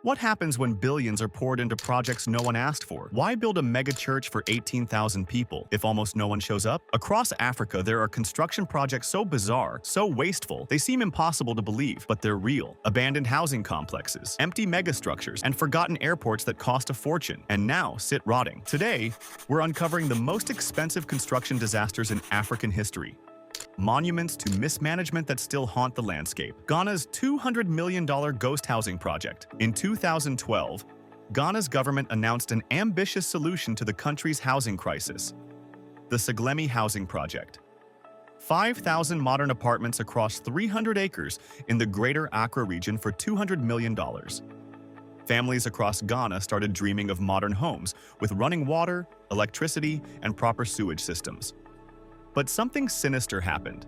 What happens when billions are poured into projects no one asked for? Why build a mega church for 18,000 people if almost no one shows up? Across Africa, there are construction projects so bizarre, so wasteful, they seem impossible to believe, but they're real. Abandoned housing complexes, empty megastructures, and forgotten airports that cost a fortune, and now sit rotting. Today, we're uncovering the most expensive construction disasters in African history. Monuments to mismanagement that still haunt the landscape. Ghana's $200 million ghost housing project. In 2012, Ghana's government announced an ambitious solution to the country's housing crisis: the Seglemi Housing Project. 5,000 modern apartments across 300 acres in the Greater Accra region for $200 million. Families across Ghana started dreaming of modern homes with running water, electricity, and proper sewage systems. But something sinister happened.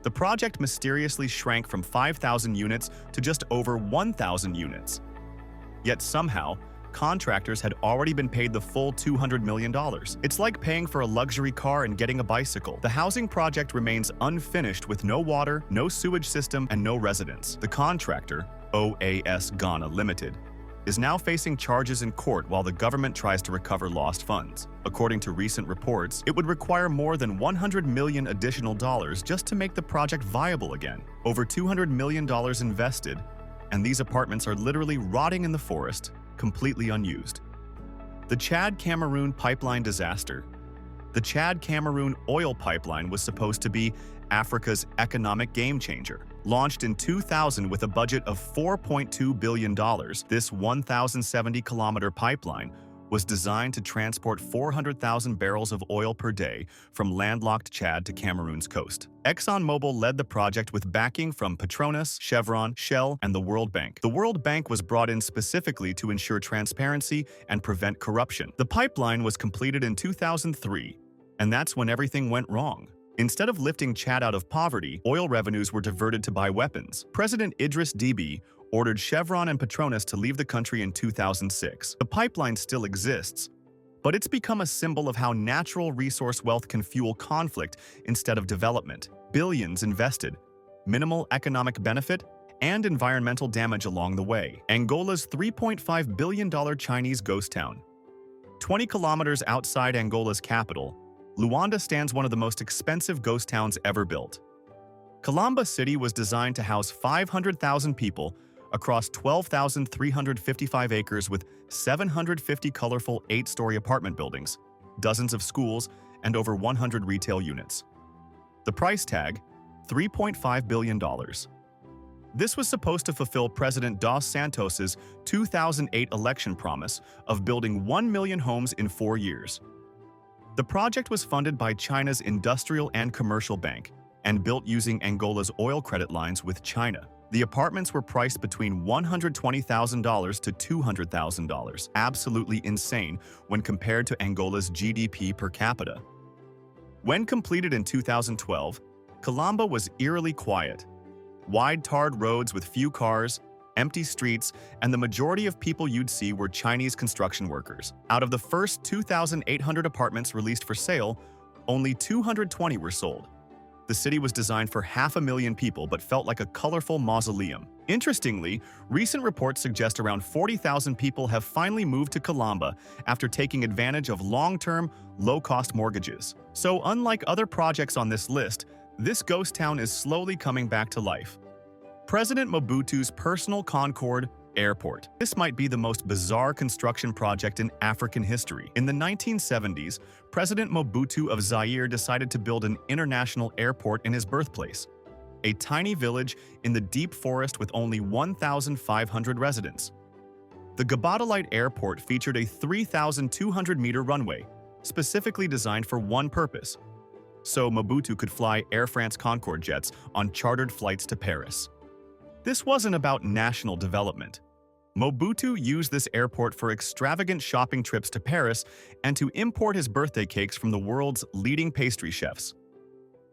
The project mysteriously shrank from 5,000 units to just over 1,000 units. Yet somehow, contractors had already been paid the full $200 million. It's like paying for a luxury car and getting a bicycle. The housing project remains unfinished with no water, no sewage system, and no residents. The contractor, OAS Ghana Limited, is now facing charges in court while the government tries to recover lost funds. According to recent reports, it would require more than $100 million additional dollars just to make the project viable again. Over $200 million invested, and these apartments are literally rotting in the forest, completely unused. The Chad-Cameroon pipeline disaster. The Chad-Cameroon oil pipeline was supposed to be Africa's economic game-changer. Launched in 2000 with a budget of $4.2 billion, this 1,070-kilometer pipeline was designed to transport 400,000 barrels of oil per day from landlocked Chad to Cameroon's coast. ExxonMobil led the project with backing from Petronas, Chevron, Shell, and the World Bank. The World Bank was brought in specifically to ensure transparency and prevent corruption. The pipeline was completed in 2003, and that's when everything went wrong. Instead of lifting Chad out of poverty, oil revenues were diverted to buy weapons. President Idris Deby ordered Chevron and Petronas to leave the country in 2006. The pipeline still exists, but it's become a symbol of how natural resource wealth can fuel conflict instead of development. Billions invested, minimal economic benefit, and environmental damage along the way. Angola's $3.5 billion Chinese ghost town. 20 kilometers outside Angola's capital, Luanda stands one of the most expensive ghost towns ever built. Kalamba City was designed to house 500,000 people across 12,355 acres with 750 colorful 8-story apartment buildings, dozens of schools, and over 100 retail units. The price tag, $3.5 billion. This was supposed to fulfill President Dos Santos's 2008 election promise of building 1 million homes in 4 years. The project was funded by China's Industrial and Commercial Bank and built using Angola's oil credit lines with China. The apartments were priced between $120,000 to $200,000, absolutely insane when compared to Angola's GDP per capita. When completed in 2012, Kalamba was eerily quiet. Wide tarred roads with few cars, empty streets, and the majority of people you'd see were Chinese construction workers. Out of the first 2,800 apartments released for sale, only 220 were sold. The city was designed for 500,000 people but felt like a colorful mausoleum. Interestingly, recent reports suggest around 40,000 people have finally moved to Kalamba after taking advantage of long-term, low-cost mortgages. So unlike other projects on this list, this ghost town is slowly coming back to life. President Mobutu's personal Concorde Airport. This might be the most bizarre construction project in African history. In the 1970s, President Mobutu of Zaire decided to build an international airport in his birthplace, a tiny village in the deep forest with only 1,500 residents. The Gabadalite Airport featured a 3,200-meter runway, specifically designed for one purpose, so Mobutu could fly Air France Concorde jets on chartered flights to Paris. This wasn't about national development. Mobutu used this airport for extravagant shopping trips to Paris and to import his birthday cakes from the world's leading pastry chefs.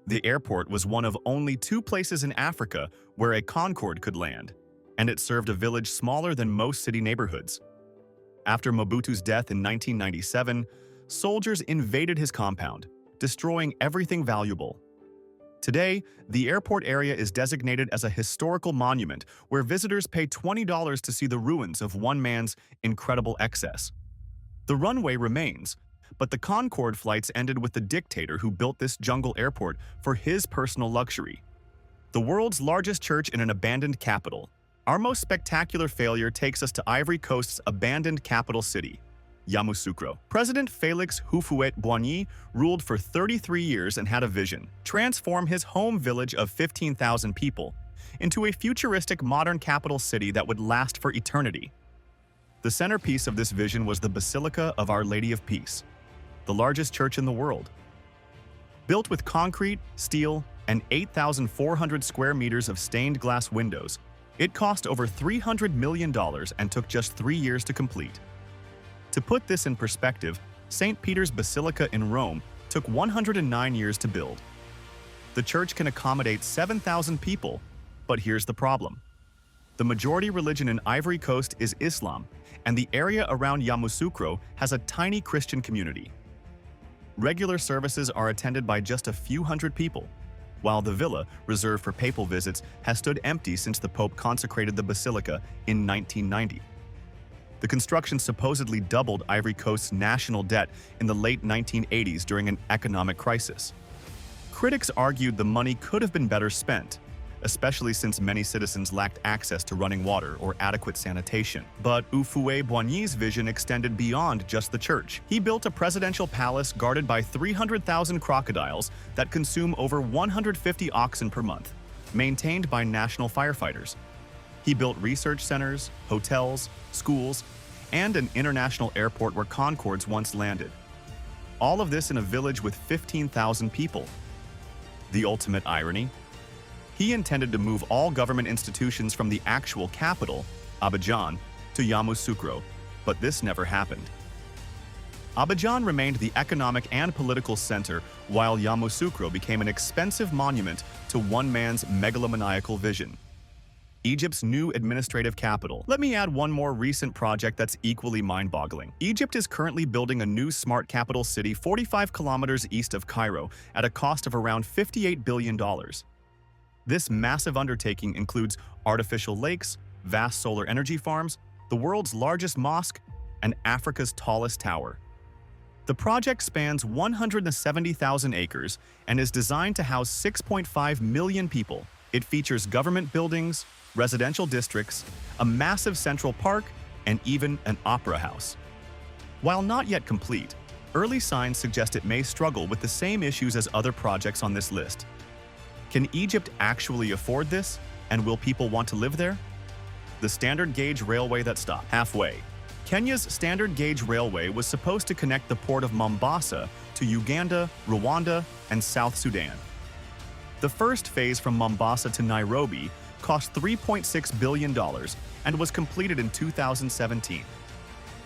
The airport was one of only 2 places in Africa where a Concorde could land, and it served a village smaller than most city neighborhoods. After Mobutu's death in 1997, soldiers invaded his compound, destroying everything valuable. Today, the airport area is designated as a historical monument where visitors pay $20 to see the ruins of one man's incredible excess. The runway remains, but the Concorde flights ended with the dictator who built this jungle airport for his personal luxury. The world's largest church in an abandoned capital. Our most spectacular failure takes us to Ivory Coast's abandoned capital city, Yamoussoukro. President Félix Houphouët-Boigny ruled for 33 years and had a vision: transform his home village of 15,000 people into a futuristic modern capital city that would last for eternity. The centerpiece of this vision was the Basilica of Our Lady of Peace, the largest church in the world. Built with concrete, steel, and 8,400 square meters of stained glass windows, it cost over $300 million and took just 3 years to complete. To put this in perspective, St. Peter's Basilica in Rome took 109 years to build. The church can accommodate 7,000 people, but here's the problem. The majority religion in Ivory Coast is Islam, and the area around Yamoussoukro has a tiny Christian community. Regular services are attended by just a few hundred people, while the villa, reserved for papal visits, has stood empty since the Pope consecrated the basilica in 1990. The construction supposedly doubled Ivory Coast's national debt in the late 1980s during an economic crisis. Critics argued the money could have been better spent, especially since many citizens lacked access to running water or adequate sanitation. But Houphouët-Boigny's vision extended beyond just the church. He built a presidential palace guarded by 300,000 crocodiles that consume over 150 oxen per month, maintained by national firefighters. He built research centers, hotels, schools, and an international airport where Concordes once landed. All of this in a village with 15,000 people. The ultimate irony? He intended to move all government institutions from the actual capital, Abidjan, to Yamoussoukro, but this never happened. Abidjan remained the economic and political center, while Yamoussoukro became an expensive monument to one man's megalomaniacal vision. Egypt's new administrative capital. Let me add one more recent project that's equally mind-boggling. Egypt is currently building a new smart capital city 45 kilometers east of Cairo at a cost of around $58 billion. This massive undertaking includes artificial lakes, vast solar energy farms, the world's largest mosque, and Africa's tallest tower. The project spans 170,000 acres and is designed to house 6.5 million people. It features government buildings, residential districts, a massive central park, and even an opera house. While not yet complete, early signs suggest it may struggle with the same issues as other projects on this list. Can Egypt actually afford this, and will people want to live there? The standard gauge railway that stopped halfway. Kenya's standard gauge railway was supposed to connect the port of Mombasa to Uganda, Rwanda, and South Sudan. The first phase from Mombasa to Nairobi cost $3.6 billion and was completed in 2017.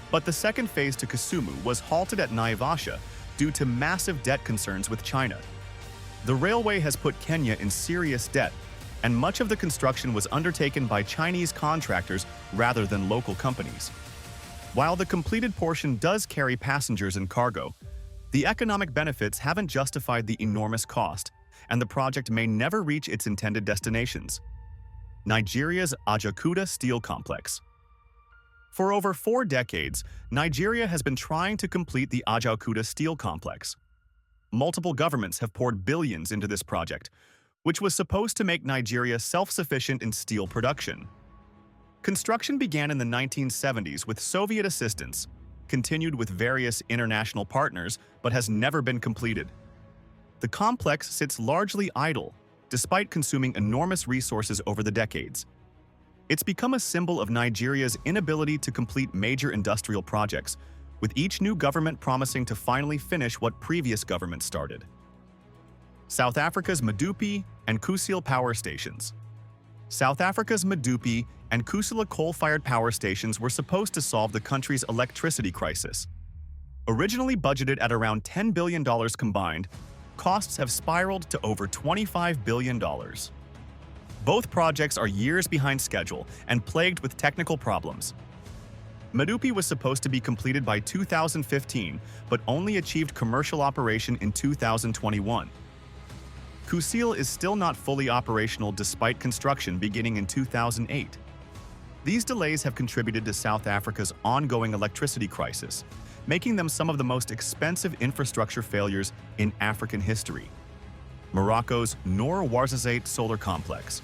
But the second phase to Kisumu was halted at Naivasha due to massive debt concerns with China. The railway has put Kenya in serious debt, and much of the construction was undertaken by Chinese contractors rather than local companies. While the completed portion does carry passengers and cargo, the economic benefits haven't justified the enormous cost, and the project may never reach its intended destinations. Nigeria's Ajaokuta Steel Complex. For over 4 decades, Nigeria has been trying to complete the Ajaokuta Steel Complex. Multiple governments have poured billions into this project, which was supposed to make Nigeria self-sufficient in steel production. Construction began in the 1970s with Soviet assistance, continued with various international partners, but has never been completed. The complex sits largely idle, despite consuming enormous resources over the decades. It's become a symbol of Nigeria's inability to complete major industrial projects, with each new government promising to finally finish what previous governments started. South Africa's Mobutu and Kusile power stations. South Africa's Mobutu and Kusile coal-fired power stations were supposed to solve the country's electricity crisis. Originally budgeted at around $10 billion combined, costs have spiraled to over $25 billion. Both projects are years behind schedule and plagued with technical problems. Mobutu was supposed to be completed by 2015, but only achieved commercial operation in 2021. Kusil is still not fully operational despite construction beginning in 2008. These delays have contributed to South Africa's ongoing electricity crisis, making them some of the most expensive infrastructure failures in African history. Morocco's Noor Ouarzazate Solar Complex.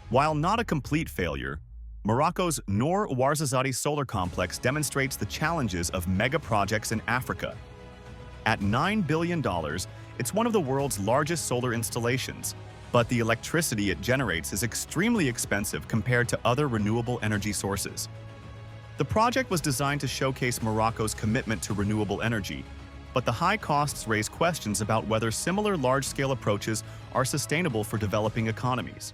While not a complete failure, Morocco's Noor Ouarzazate Solar Complex demonstrates the challenges of mega projects in Africa. At $9 billion, it's one of the world's largest solar installations, but the electricity it generates is extremely expensive compared to other renewable energy sources. The project was designed to showcase Morocco's commitment to renewable energy, but the high costs raise questions about whether similar large-scale approaches are sustainable for developing economies.